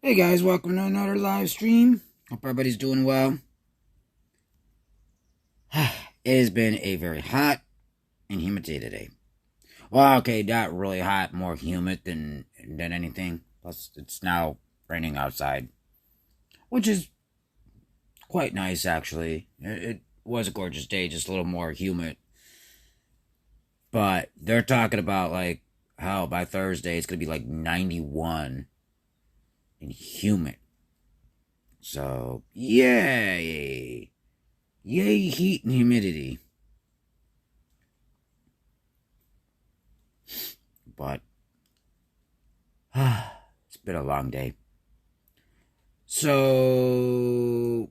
Hey guys, welcome to another live stream. Hope everybody's doing well. It has been a very hot and humid day today. Well, okay, not really hot, more humid than anything. Plus, it's now raining outside, which is quite nice actually. It was a gorgeous day, just a little more humid. But they're talking about like how by Thursday it's gonna be like 91 and humid. So yay, yay heat and humidity. But it's been a long day. So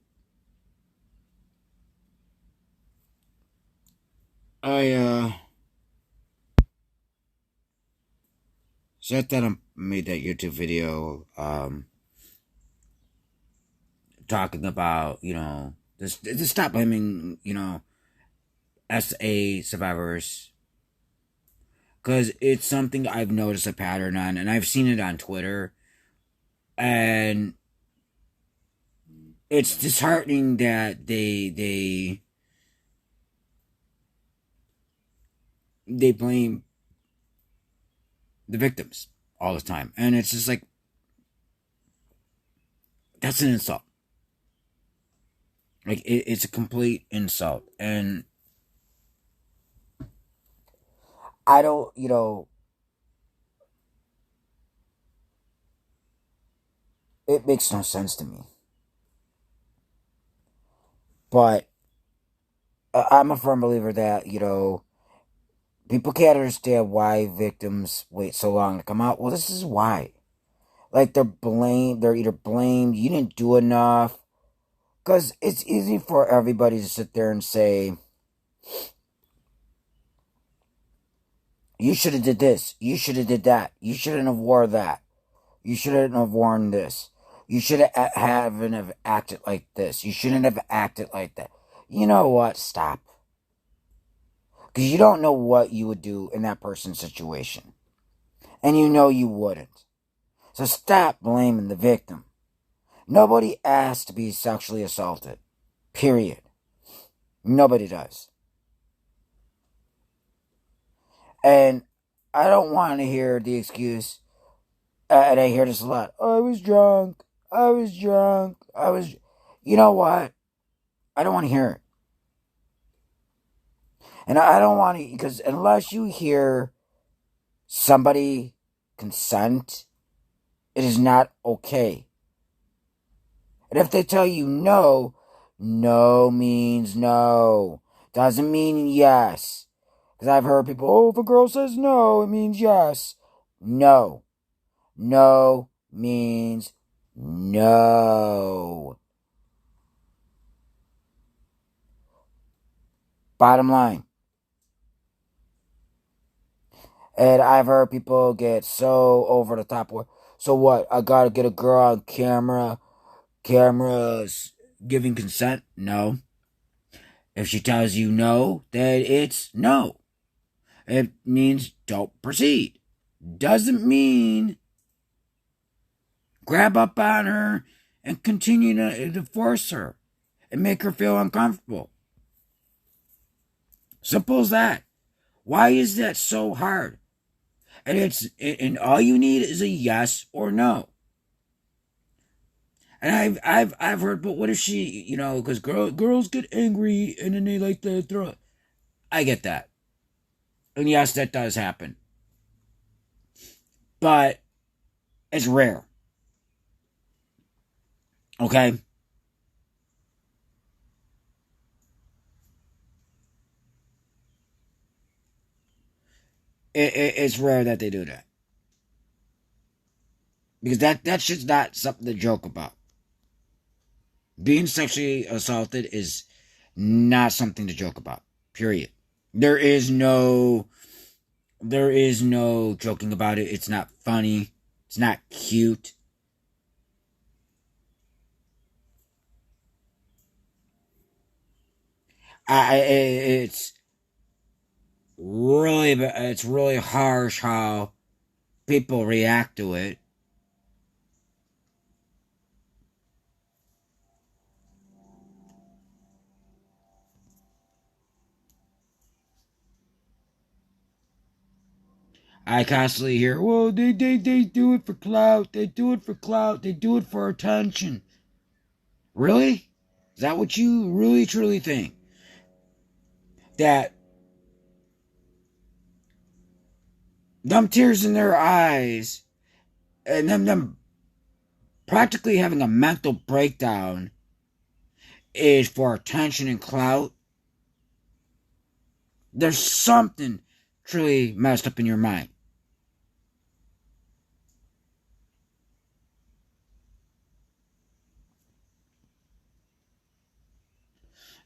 I sat down and made that YouTube video talking about, to stop blaming, SA survivors. Because it's something I've noticed a pattern on, and I've seen it on Twitter. And it's disheartening that they blame the victims all the time. And it's just like, that's an insult. Like, it's a complete insult. And I don't, it makes no sense to me. But I'm a firm believer that, people can't understand why victims wait so long to come out. Well, this is why. Like, they're either blamed, you didn't do enough. Because it's easy for everybody to sit there and say, you should have did this, you should have did that, you shouldn't have wore that, you shouldn't have worn this, you should have acted like this, you shouldn't have acted like that. You know what? Stop. Because you don't know what you would do in that person's situation. And you know you wouldn't. So stop blaming the victim. Nobody asked to be sexually assaulted. Period. Nobody does. And I don't want to hear the excuse, and I hear this a lot, I was drunk. You know what? I don't want to hear it. And I don't want to, because unless you hear somebody consent, it is not okay. And if they tell you no, no means no. Doesn't mean yes. Because I've heard people, oh, if a girl says no, it means yes. No. No means no. Bottom line. And I've heard people get so over the top. So what? I gotta get a girl on camera. Cameras giving consent? No. If she tells you no, then it's no. It means don't proceed. Doesn't mean grab up on her and continue to force her and make her feel uncomfortable. Simple as that. Why is that so hard? And all you need is a yes or no. And I've heard, but what if she, because girls get angry and then they like to throw it. I get that. And yes, that does happen. But it's rare. Okay? It's rare that they do that. Because that shit's not something to joke about. Being sexually assaulted is not something to joke about. Period. There is no joking about it. It's not funny. It's not cute. It's really harsh how people react to it. I constantly hear, well, they do it for clout. They do it for clout. They do it for attention. Really? Is that what you really, truly think? That them tears in their eyes and them practically having a mental breakdown is for attention and clout? There's something truly messed up in your mind.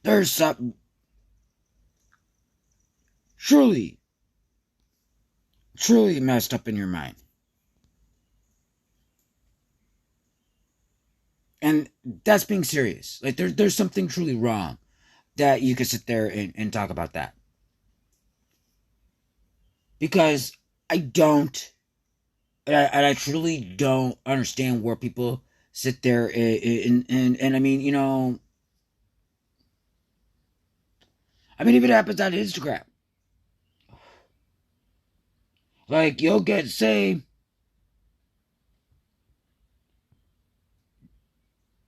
There's something truly messed up in your mind. And that's being serious. Like there's something truly wrong that you could sit there and talk about that. Because I don't, and I truly don't understand where people sit there and I mean, you know, I mean, if it happens on Instagram, like you'll get, say,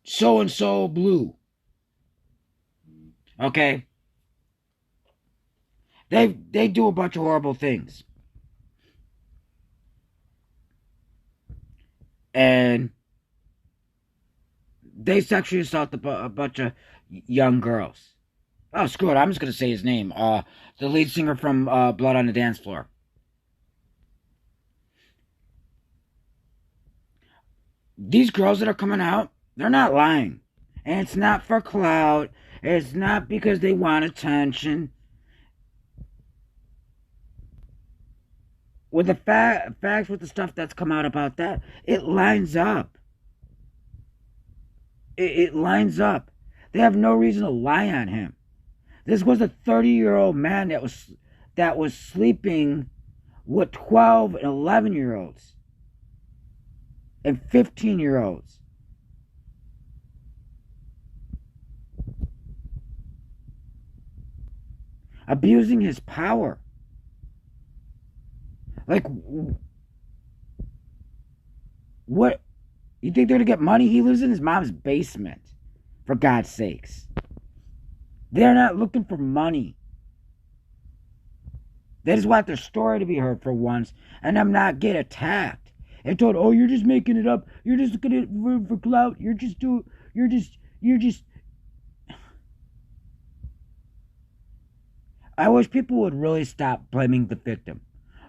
so and so blue. Okay, they do a bunch of horrible things, and they sexually assault a bunch of young girls. Oh, screw it! I'm just gonna say his name. The lead singer from Blood on the Dance Floor. These girls that are coming out, they're not lying, and it's not for clout. It's not because they want attention. With the facts, with the stuff that's come out about that, it lines up. It lines up. They have no reason to lie on him. This was a 30-year-old man that was sleeping with 12 and 11-year-olds and 15-year-olds. Abusing his power. Like, what? You think they're gonna get money? He lives in his mom's basement, for God's sakes. They're not looking for money. They just want their story to be heard for once, and them not get attacked. And told, oh, you're just making it up. You're just looking at it for clout. You're just. I wish people would really stop blaming the victim.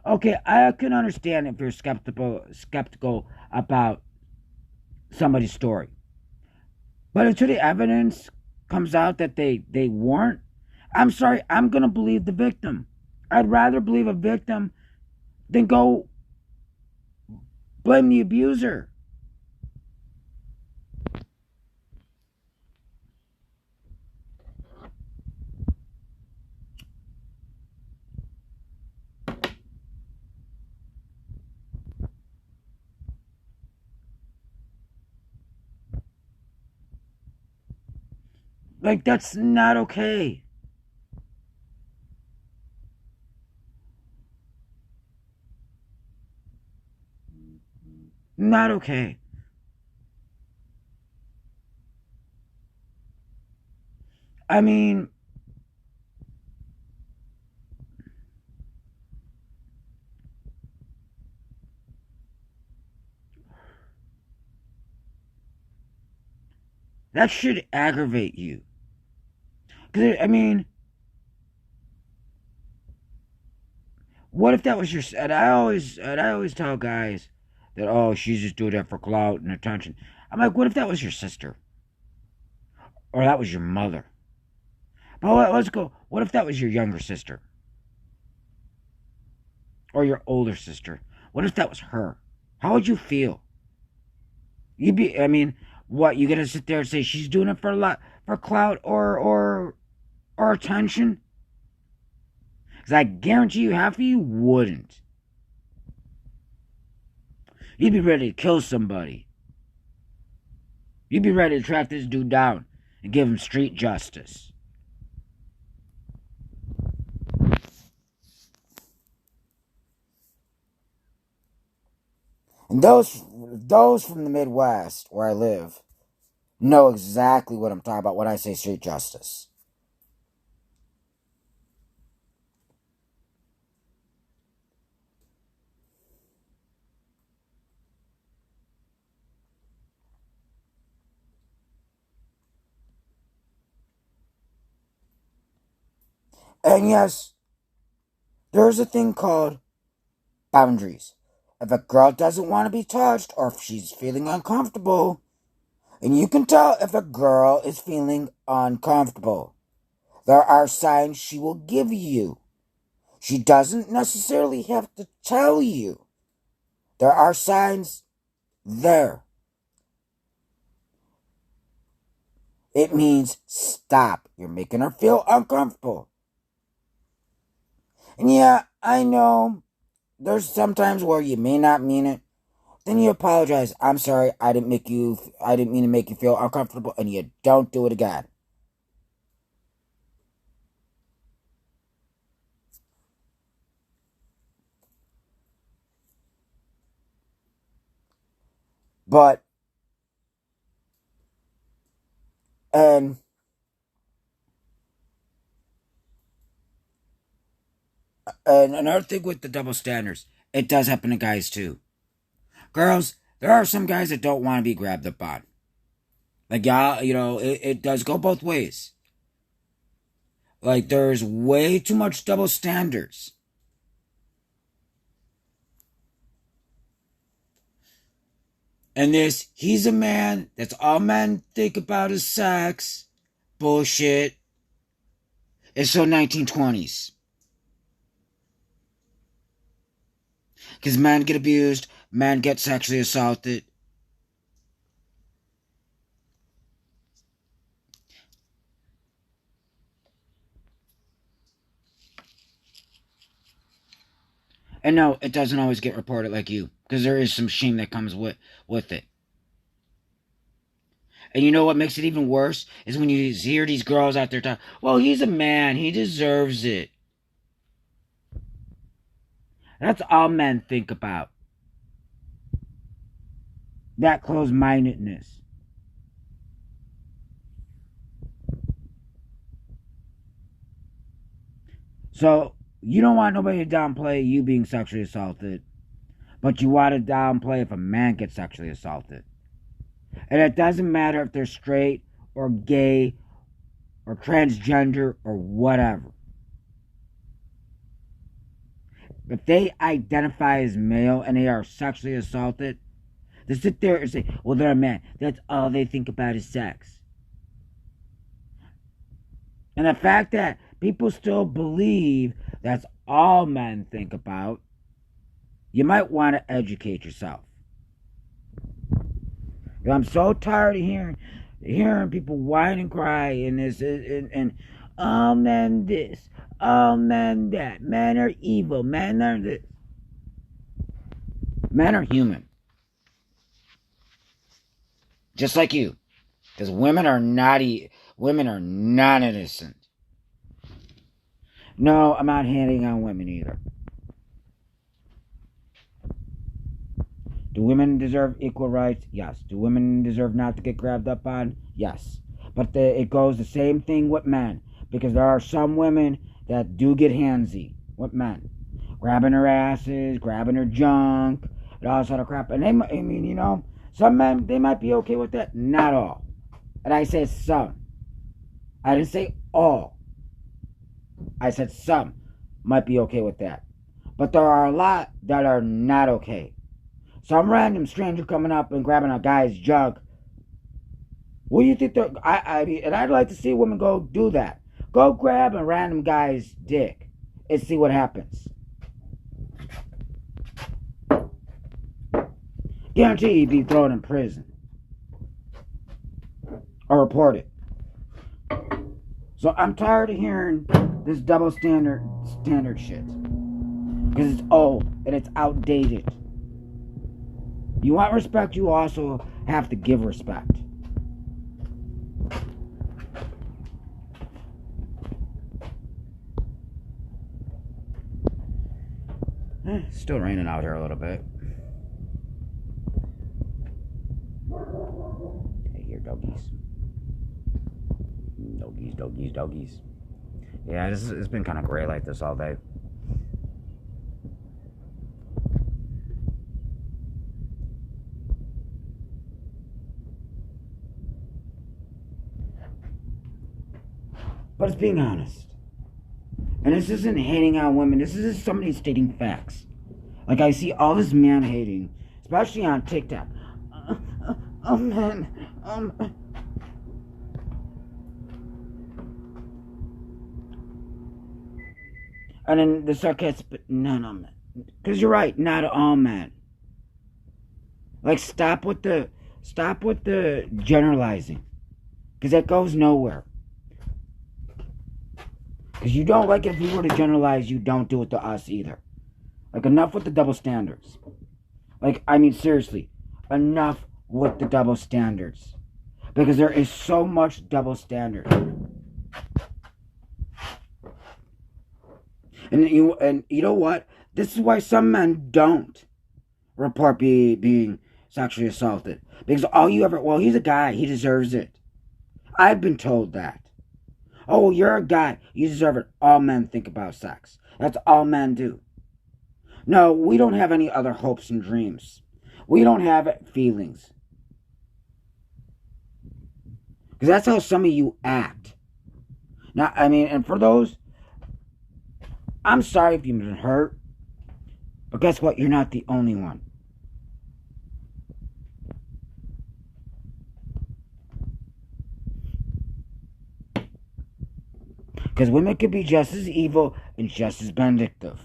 Okay, I can understand if you're skeptical about somebody's story. But until the evidence comes out that they weren't, I'm sorry, I'm going to believe the victim. I'd rather believe a victim than go blame the abuser. Like, that's not okay. Not okay. I mean, that should aggravate you. Because, I mean, what if that was your... And I always tell guys that, oh, she's just doing that for clout and attention. I'm like, what if that was your sister? Or that was your mother? But let's go. What if that was your younger sister? Or your older sister? What if that was her? How would you feel? You'd be, I mean, what, you gonna sit there and say she's doing it for a lot, for clout or attention? Because I guarantee you half of you wouldn't. You'd be ready to kill somebody. You'd be ready to track this dude down and give him street justice. And those from the Midwest, where I live, know exactly what I'm talking about when I say street justice. And yes, there's a thing called boundaries. If a girl doesn't want to be touched or if she's feeling uncomfortable, and you can tell if a girl is feeling uncomfortable, there are signs she will give you. She doesn't necessarily have to tell you. There are signs there. It means stop. You're making her feel uncomfortable. And yeah, I know there's sometimes where you may not mean it. Then you apologize. I'm sorry, I didn't mean to make you feel uncomfortable, and you don't do it again. But and another thing with the double standards, it does happen to guys too. Girls, there are some guys that don't want to be grabbed up on. Like, yeah, it does go both ways. Like, there's way too much double standards. And this, he's a man, that's all men think about is sex. Bullshit. It's so 1920s. Because men get abused, men get sexually assaulted. And no, it doesn't always get reported like you, because there is some shame that comes with it. And you know what makes it even worse is when you hear these girls out there talking, well, he's a man, he deserves it. That's all men think about. That closed-mindedness. So, you don't want nobody to downplay you being sexually assaulted, but you want to downplay if a man gets sexually assaulted. And it doesn't matter if they're straight or gay or transgender or whatever. If they identify as male and they are sexually assaulted, they sit there and say, well, they're a man. That's all they think about is sex. And the fact that people still believe that's all men think about, you might want to educate yourself. I'm so tired of hearing people whine and cry and this and all men this, all men that. Men are evil. Men are this. Men are human. Just like you. Because women are not innocent. No, I'm not hating on women either. Do women deserve equal rights? Yes. Do women deserve not to get grabbed up on? Yes. But it goes the same thing with men. Because there are some women that do get handsy with men. Grabbing their asses, grabbing their junk, and all sort of crap. And some men, they might be okay with that. Not all. And I said some. I didn't say all. I said some might be okay with that. But there are a lot that are not okay. Some random stranger coming up and grabbing a guy's junk. What do you think? And I'd like to see women go do that. Go grab a random guy's dick and see what happens. Guarantee you'd be thrown in prison or reported. So I'm tired of hearing this double standard shit because it's old and it's outdated. You want respect, you also have to give respect. Still raining out here a little bit. Hey, here, doggies. Doggies, doggies, doggies. Yeah, it's been kind of gray like this all day. But it's being honest. And this isn't hating on women. This is just somebody stating facts. Like, I see all this man hating, especially on TikTok. Man. And then the sarcastic, but no, man. Because you're right, not all men. Like, stop with the generalizing. Because that goes nowhere. Because you don't like it if you were to generalize, you don't do it to us either. Like, enough with the double standards. Like, I mean, seriously, enough with the double standards. Because there is so much double standard. And you know what? This is why some men don't report being sexually assaulted. Because he's a guy, he deserves it. I've been told that. Oh, you're a guy, you deserve it. All men think about sex. That's all men do. No, we don't have any other hopes and dreams. We don't have feelings. Because that's how some of you act. Now, I mean, and for those, I'm sorry if you've been hurt. But guess what? You're not the only one. Because women can be just as evil and just as vindictive.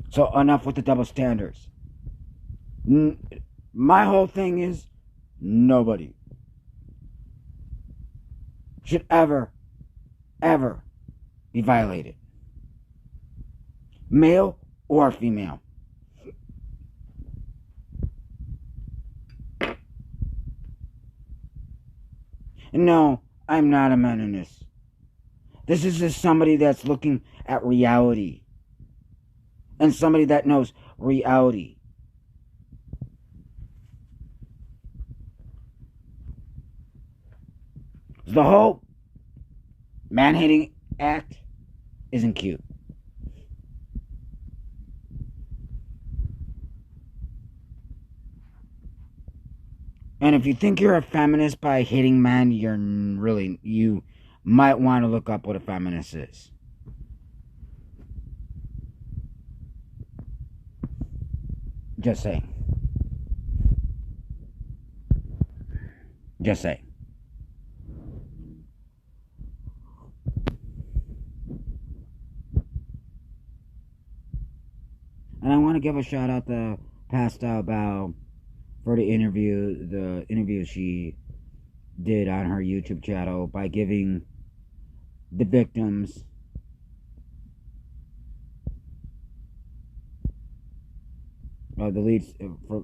So enough with the double standards. My whole thing is nobody should ever be violated. Male or female. No, I'm not a meninist. This is just somebody that's looking at reality. And somebody that knows reality. The whole man-hating act isn't cute. And if you think you're a feminist by hating men, you might want to look up what a feminist is. Just saying. Just saying. And I want to give a shout out to Pastel Bao for the interview she did on her YouTube channel by giving the victims the leads for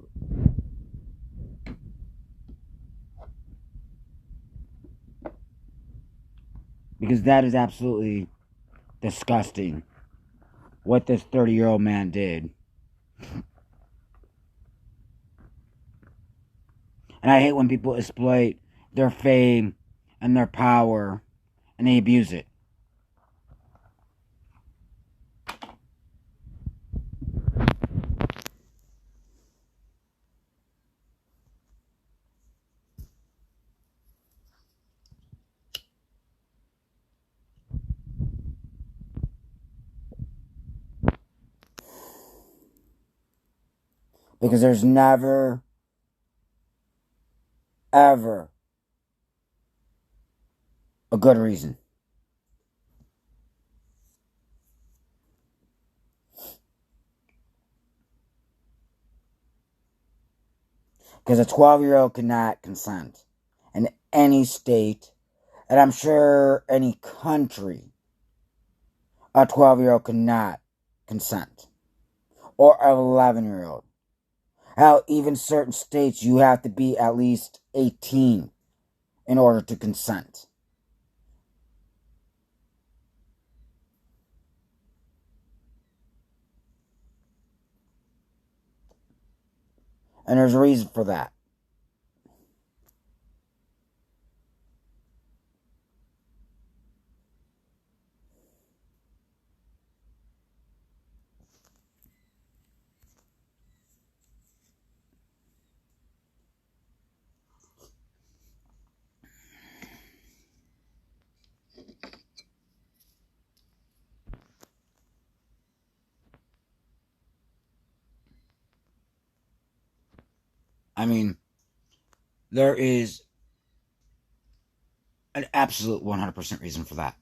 because that is absolutely disgusting what this 30-year-old man did. And I hate when people exploit their fame and their power and they abuse it. Because there's never, ever a good reason. Because a 12-year-old cannot consent in any state, and I'm sure any country A 12-year-old cannot consent. Or an 11-year-old. How even certain states you have to be at least 18 in order to consent. And there's a reason for that. I mean, there is an absolute 100% reason for that.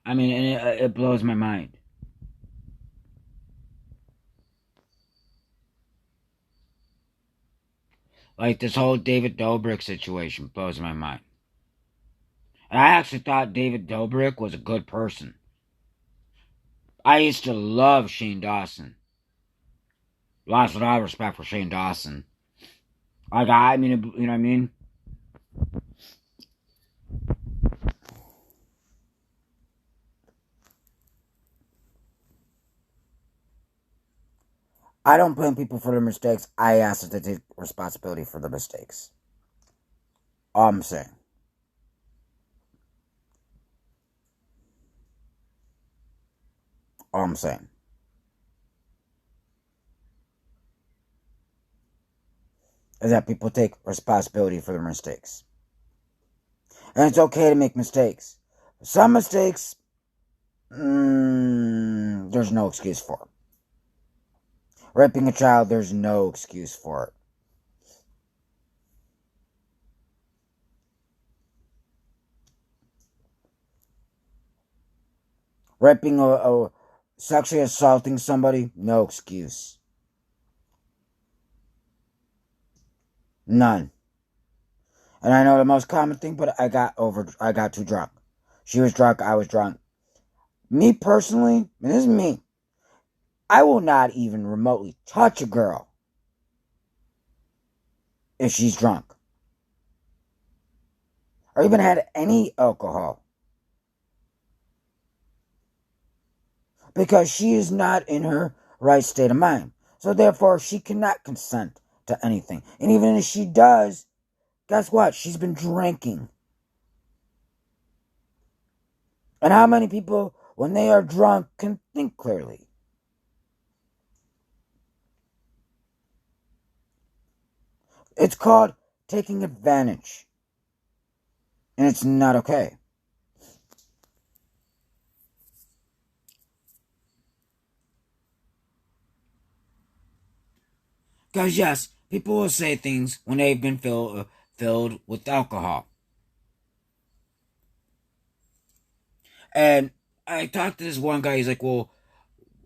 I mean, and it blows my mind. Like, this whole David Dobrik situation blows my mind. And I actually thought David Dobrik was a good person. I used to love Shane Dawson. Lost a lot of respect for Shane Dawson. Like, I mean, you know what I mean? I don't blame people for their mistakes. I ask that they take responsibility for their mistakes. All I'm saying. All I'm saying. Is that people take responsibility for their mistakes. And it's okay to make mistakes. Some mistakes, there's no excuse for it. Raping a child, there's no excuse for it. Raping or sexually assaulting somebody, no excuse. None. And I know the most common thing, but I got too drunk. She was drunk, I was drunk. Me personally, and this is me, I will not even remotely touch a girl if she's drunk. Or even had any alcohol. Because she is not in her right state of mind. So therefore, she cannot consent to anything. And even if she does, guess what? She's been drinking. And how many people, when they are drunk, can think clearly? It's called taking advantage. And it's not okay. Because yes, people will say things when they've been filled with alcohol. And I talked to this one guy, he's like, well,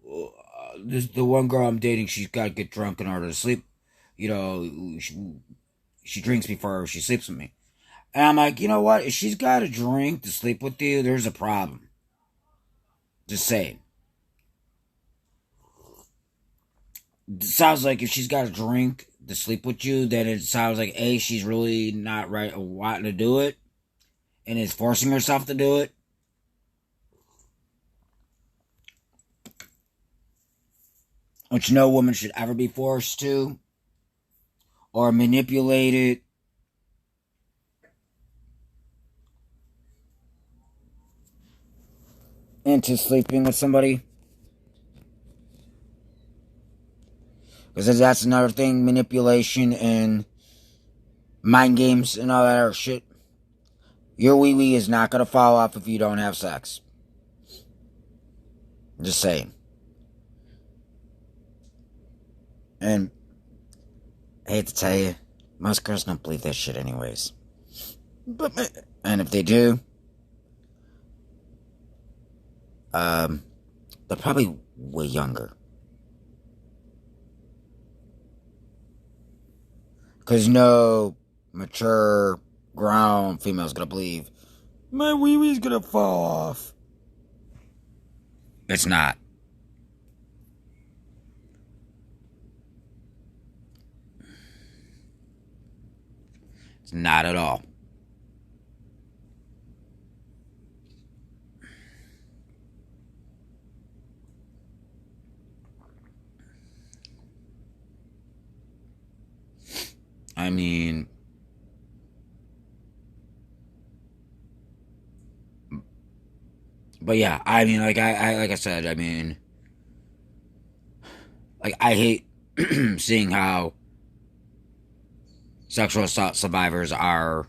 the one girl I'm dating, she's got to get drunk in order to sleep. You know, she drinks before she sleeps with me. And I'm like, you know what? If she's got to drink to sleep with you, there's a problem. Just saying. It sounds like if she's got to drink to sleep with you, then it sounds like A, she's really not right wanting to do it and is forcing herself to do it. Which no woman should ever be forced to or manipulated into sleeping with somebody. Because that's another thing, manipulation and mind games and all that other shit. Your wee-wee is not going to fall off if you don't have sex. Just saying. And I hate to tell you, most girls don't believe that shit anyways. And if they do, they're probably way younger. Because no mature, grown female's gonna believe my wee-wee's gonna fall off. It's not. It's not at all. I mean, but yeah, I mean, like I said, I mean, like I hate seeing how sexual assault survivors are.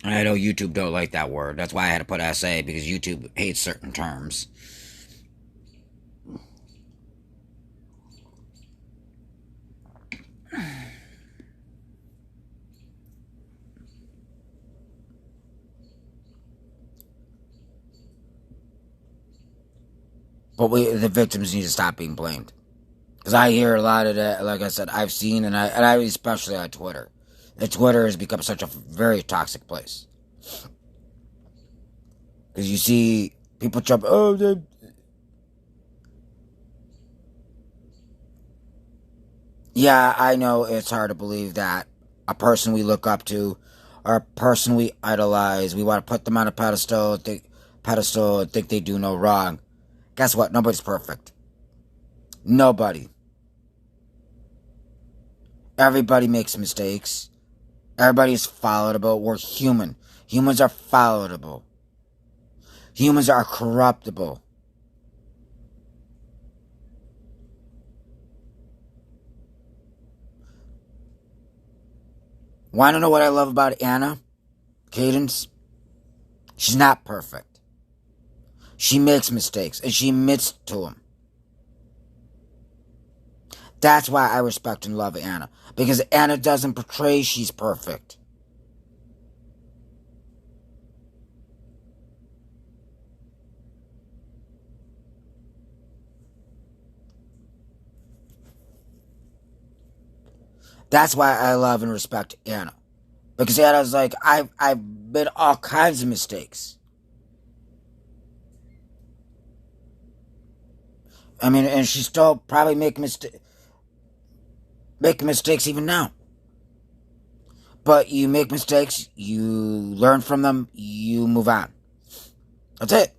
I know YouTube don't like that word. That's why I had to put SA, because YouTube hates certain terms. But the victims need to stop being blamed. Because I hear a lot of that, like I said, I've seen, and I especially on Twitter. And Twitter has become such a very toxic place. Because you see people jump, yeah, I know it's hard to believe that a person we look up to, or a person we idolize, we want to put them on a pedestal, and think they do no wrong. Guess what? Nobody's perfect. Nobody. Everybody makes mistakes. Everybody's fallible. We're human. Humans are fallible. Humans are corruptible. Want to know what I love about Anna Cadence? She's not perfect. She makes mistakes, and she admits to them. That's why I respect and love Anna. Because Anna doesn't portray she's perfect. That's why I love and respect Anna. Because Anna's like, I've made all kinds of mistakes. I mean, and she still probably make mistakes even now. But you make mistakes, you learn from them, you move on. That's it.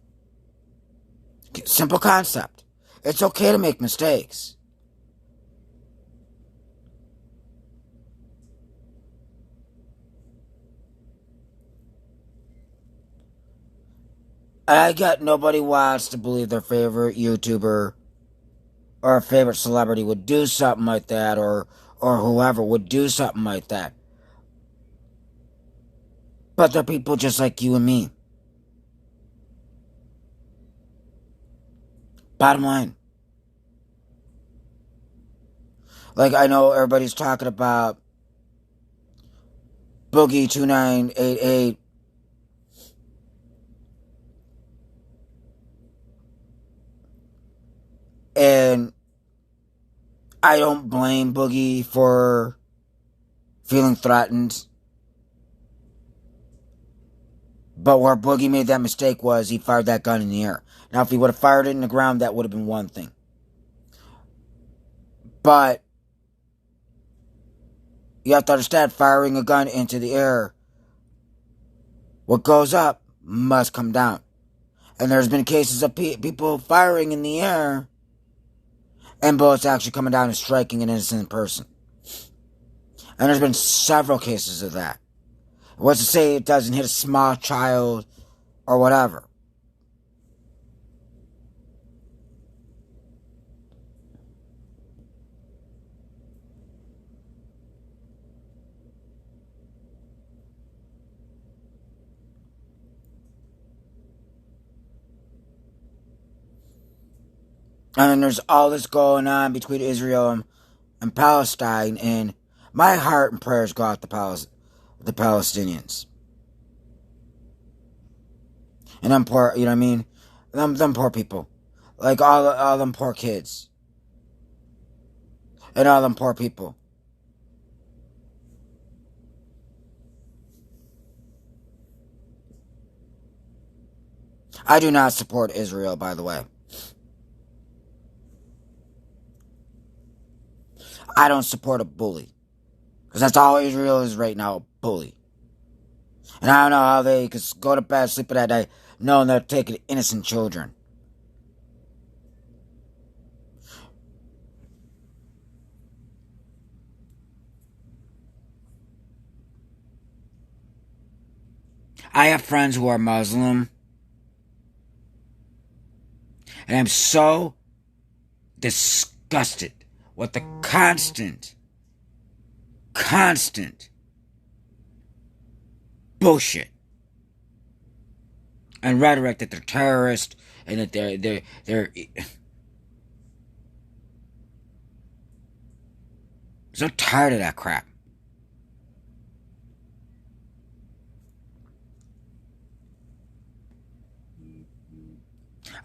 Simple concept. It's okay to make mistakes. I get nobody wants to believe their favorite YouTuber or a favorite celebrity would do something like that, or whoever would do something like that. But they're people just like you and me. Bottom line. Like, I know everybody's talking about Boogie 2988. And I don't blame Boogie for feeling threatened. But where Boogie made that mistake was he fired that gun in the air. Now, if he would have fired it in the ground, that would have been one thing. But you have to understand, firing a gun into the air, what goes up must come down. And there's been cases of people firing in the air and bullets actually coming down and striking an innocent person. And there's been several cases of that. What's to say it doesn't hit a small child or whatever? And then there's all this going on between Israel and Palestine, and my heart and prayers go out to the Palestinians. And them poor, you know what I mean? Them poor people. Like all them poor kids. and all them poor people. I do not support Israel, by the way. I don't support a bully. Because that's all Israel is right now, a bully. And I don't know how they could go to bed, sleep at night, knowing they're taking innocent children. I have friends who are Muslim, and I'm so disgusted with the constant bullshit and rhetoric that they're terrorists and that they're so tired of that crap.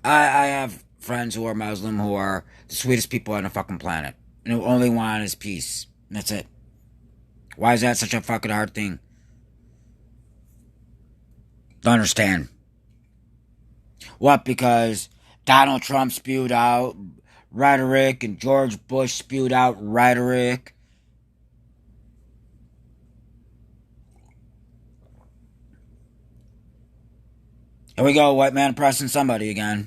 I have friends who are Muslim who are the sweetest people on the fucking planet and who only want is peace. And that's it. Why is that such a fucking hard thing to understand? What, because Donald Trump spewed out rhetoric and George Bush spewed out rhetoric? Here we go, white man pressing somebody again.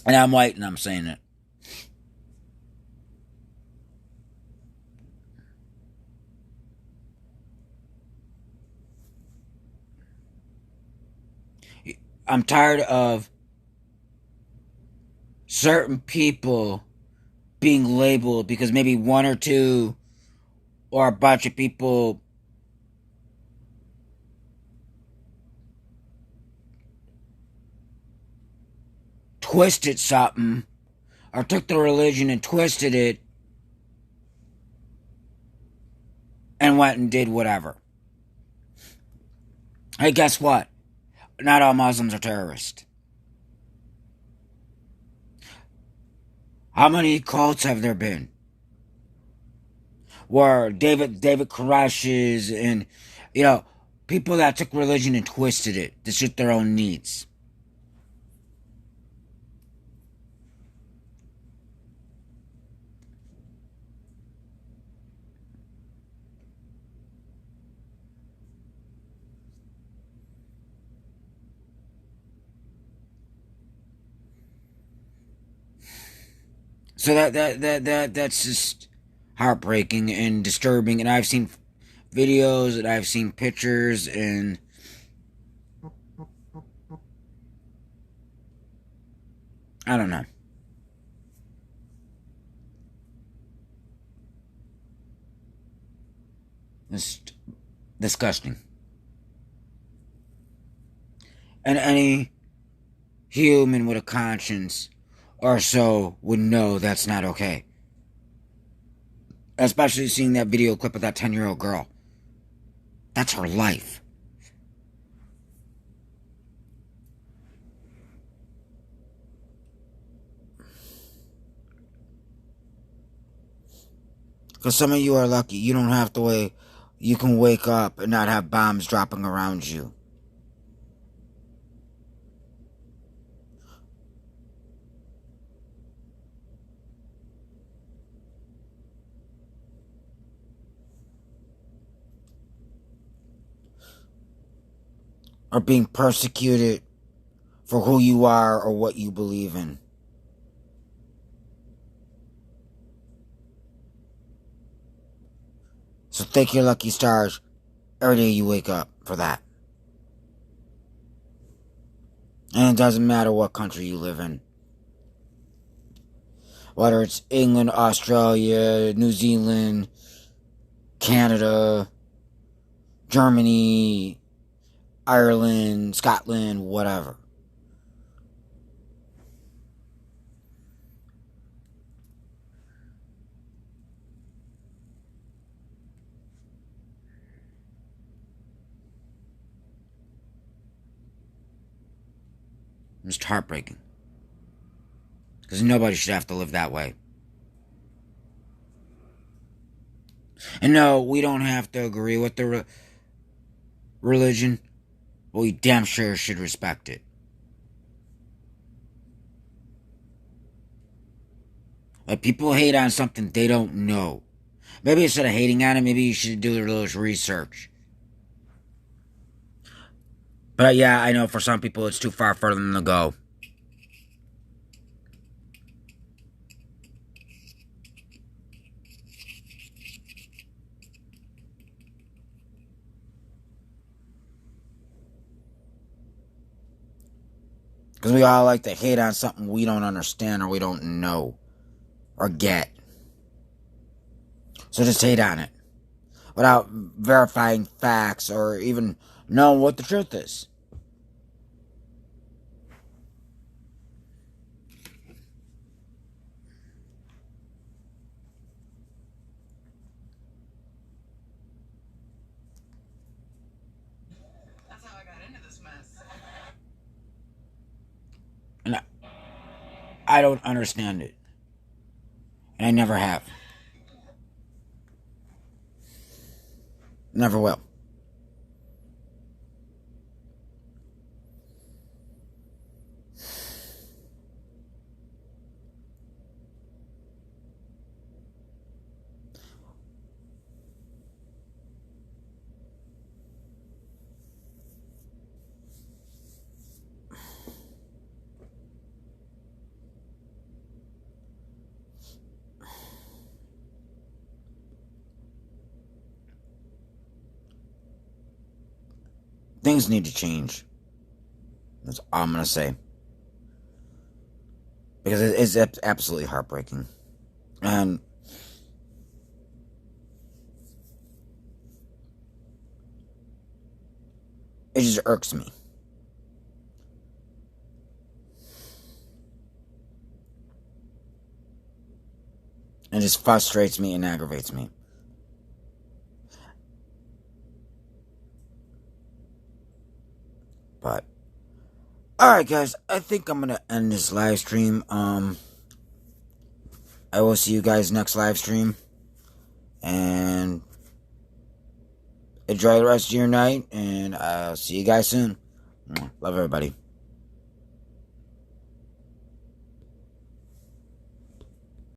And I'm white and I'm saying it. I'm tired of certain people being labeled because maybe one or two or a bunch of people twisted something or took the religion and twisted it and went and did whatever. Hey, guess what? Not all Muslims are terrorists. How many cults have there been? Where David Korash's and, people that took religion and twisted it to suit their own needs. So that's just heartbreaking and disturbing. And I've seen videos and I've seen pictures and I don't know. It's disgusting. And any human with a conscience or so would know that's not okay. Especially seeing that video clip of that 10-year-old girl. That's her life. Because some of you are lucky. You don't have to wait. You can wake up and not have bombs dropping around you. Or being persecuted for who you are or what you believe in. So thank your lucky stars every day you wake up for that. And it doesn't matter what country you live in. Whether it's England, Australia, New Zealand, Canada, Germany, Ireland, Scotland, whatever. It's just heartbreaking. Because nobody should have to live that way. And no, we don't have to agree with the religion, but we damn sure should respect it. Like, people hate on something they don't know. Maybe instead of hating on it, maybe you should do a little research. But yeah, I know for some people it's too far for them to go. Because we all like to hate on something we don't understand or we don't know or get. So just hate on it without verifying facts or even knowing what the truth is. That's how I got into this mess. And I don't understand it. And I never have. Never will. Things need to change. That's all I'm going to say. Because it's absolutely heartbreaking. And it just irks me. It just frustrates me and aggravates me. But alright guys, I think I'm gonna end this live stream. I will see you guys next live stream. And enjoy the rest of your night, and I'll see you guys soon. Love everybody.